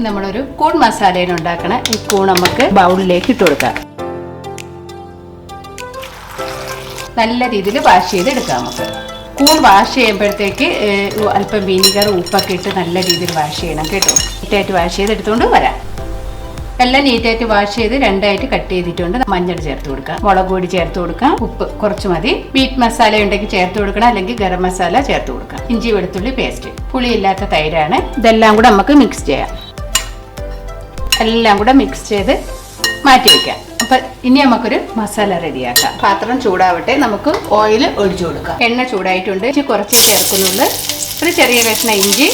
നമ്മളൊരു കൂൺ മസാലയാണ് ഉണ്ടാക്കണ. ഈ കൂൺ നമുക്ക് ബൗളിലേക്ക് ഇട്ട് കൊടുക്കാം. നല്ല രീതിയിൽ വാഷ് ചെയ്തെടുക്കാം. നമുക്ക് കൂൺ വാഷ് ചെയ്യുമ്പോഴത്തേക്ക് അല്പം വിനീഗർ ഉപ്പൊക്കെ ഇട്ട് നല്ല രീതിയിൽ വാഷ് ചെയ്യണം കേട്ടോ. നീറ്റായിട്ട് വാഷ് ചെയ്തെടുത്തുകൊണ്ട് വരാം. എല്ലാം നീറ്റായിട്ട് വാഷ് ചെയ്ത് രണ്ടായിട്ട് കട്ട് ചെയ്തിട്ടുണ്ട്. മഞ്ഞൾ ചേർത്ത് കൊടുക്കാം, മുളക് പൊടി ചേർത്ത് കൊടുക്കാം, ഉപ്പ് കുറച്ച് മതി. മീറ്റ് മസാല ഉണ്ടെങ്കിൽ ചേർത്ത് കൊടുക്കണം, അല്ലെങ്കിൽ ഗരം മസാല ചേർത്ത് കൊടുക്കാം. ഇഞ്ചി വെളുത്തുള്ളി പേസ്റ്റ്, പുളിയില്ലാത്ത തൈരാണ്. ഇതെല്ലാം കൂടെ നമുക്ക് മിക്സ് ചെയ്യാം. എല്ലാം കൂടെ മിക്സ് ചെയ്ത് മാറ്റി വയ്ക്കാം. അപ്പൊ ഇനി നമുക്കൊരു മസാല റെഡിയാക്കാം. പാത്രം ചൂടാവട്ടെ, നമുക്ക് ഓയിൽ ഒഴിച്ചു കൊടുക്കാം. എണ്ണ ചൂടായിട്ടുണ്ട്. കുറച്ച് ചേർക്കുന്നുള്ളൂ. ഒരു ചെറിയ കഷ്ണം ഇഞ്ചി,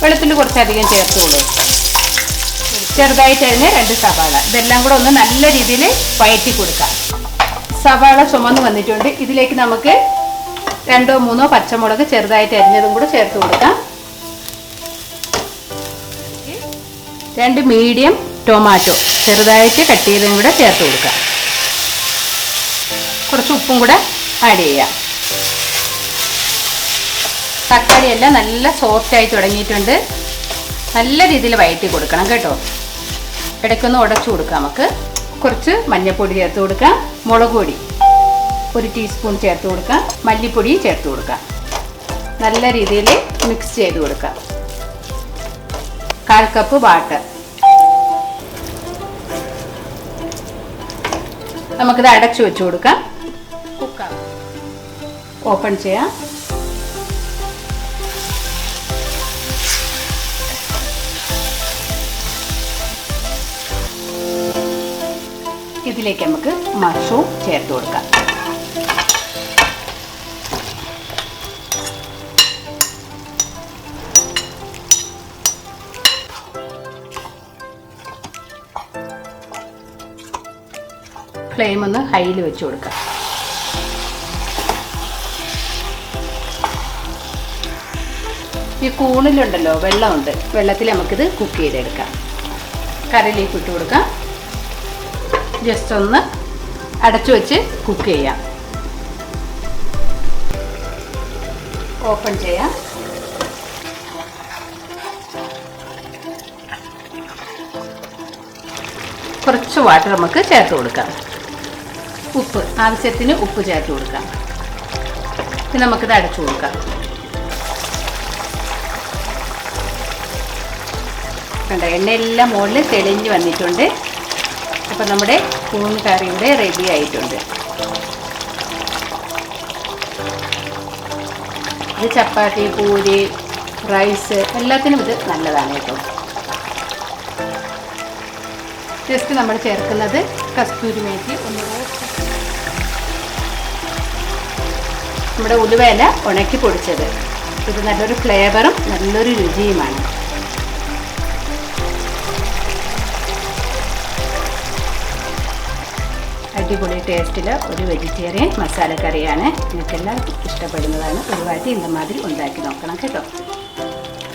വെളുത്തുള്ളി കുറച്ചധികം ചേർത്തോളൂ. ചെറുതായിട്ട് തന്നെ 2 സവാള. ഇതെല്ലാം കൂടെ ഒന്ന് നല്ല രീതിയിൽ വഴറ്റി കൊടുക്കാം. സവാള ചുമന്ന് വന്നിട്ടുണ്ട്. ഇതിലേക്ക് നമുക്ക് 2 3 പച്ചമുളക് ചെറുതായിട്ട് അരിഞ്ഞതും കൂടെ ചേർത്ത് കൊടുക്കാം. 2 മീഡിയം ടൊമാറ്റോ ചെറുതായിട്ട് കട്ട് ചെയ്തതും കൂടെ ചേർത്ത് കൊടുക്കാം. കുറച്ച് ഉപ്പും കൂടെ ആഡ് ചെയ്യാം. തക്കാളി എല്ലാം നല്ല സോഫ്റ്റ് ആയി തുടങ്ങിയിട്ടുണ്ട്. നല്ല രീതിയിൽ വഴറ്റി കൊടുക്കണം കേട്ടോ. ഇടയ്ക്കൊന്ന് ഉടച്ചു കൊടുക്കാം. നമുക്ക് കുറച്ച് മഞ്ഞൾപ്പൊടി ചേർത്ത് കൊടുക്കാം, മുളക് പൊടി 1 ടീസ്പൂൺ ചേർത്ത് കൊടുക്കാം, മല്ലിപ്പൊടിയും ചേർത്ത് കൊടുക്കാം. നല്ല രീതിയിൽ മിക്സ് ചെയ്ത് കൊടുക്കാം. 1/4 കപ്പ് വാട്ടർ. നമുക്കിത് അടച്ചു വെച്ച് കൊടുക്കാം. കുക്കാവും. ഓപ്പൺ ചെയ്യാം. ഇതിലേക്ക് നമുക്ക് മഷ്റൂം ചേർത്ത് കൊടുക്കാം. ഫ്ലെയിം ഒന്ന് ഹൈയിൽ വെച്ച് കൊടുക്കാം. ഈ കൂണിലുണ്ടല്ലോ വെള്ളമുണ്ട്, വെള്ളത്തിൽ നമുക്കിത് കുക്ക് ചെയ്തെടുക്കാം. കറിയിലേക്ക് ഇട്ട് കൊടുക്കാം. ജസ്റ്റ് ഒന്ന് അടച്ചു വെച്ച് കുക്ക് ചെയ്യാം. ഓപ്പൺ ചെയ്യാം. കുറച്ച് വാട്ടർ നമുക്ക് ചേർത്ത് കൊടുക്കാം. ഉപ്പ് ആവശ്യത്തിന് ഉപ്പ് ചേർത്ത് കൊടുക്കാം. ഇനി നമുക്കിത് അടച്ചു കൊടുക്കാം. കണ്ടോ, എണ്ണയെല്ലാം മുകളിൽ തെളിഞ്ഞ് വന്നിട്ടുണ്ട്. അപ്പോൾ നമ്മുടെ കൂൺ കറി ഇവിടെ റെഡി ആയിട്ടുണ്ട്. ഇത് ചപ്പാത്തി, പൂരി, റൈസ് എല്ലാത്തിനും ഇത് നല്ലതാണ് കേട്ടോ. ജസ്റ്റ് നമ്മൾ ചേർക്കുന്നത് കസ്തൂരി മേത്തി, നമ്മുടെ ഉലുവയില ഉണക്കി പൊടിച്ചത്. ഇത് നല്ലൊരു ഫ്ലേവറും നല്ലൊരു രുചിയുമാണ്. അടിപൊളി ടേസ്റ്റിൽ ഒരു വെജിറ്റേറിയൻ മസാലക്കറിയാണ്. നിങ്ങൾക്കെല്ലാം ഇഷ്ടപ്പെടുന്നതാണ്. ഒരുപാട് ഇന്നമാതിരി ഉണ്ടാക്കി നോക്കണം കേട്ടോ.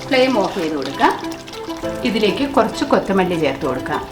ഫ്ലെയിം ഓഫ് ചെയ്ത് കൊടുക്കാം. ഇതിലേക്ക് കുറച്ച് കൊത്തമല്ലി ചേർത്ത് കൊടുക്കാം.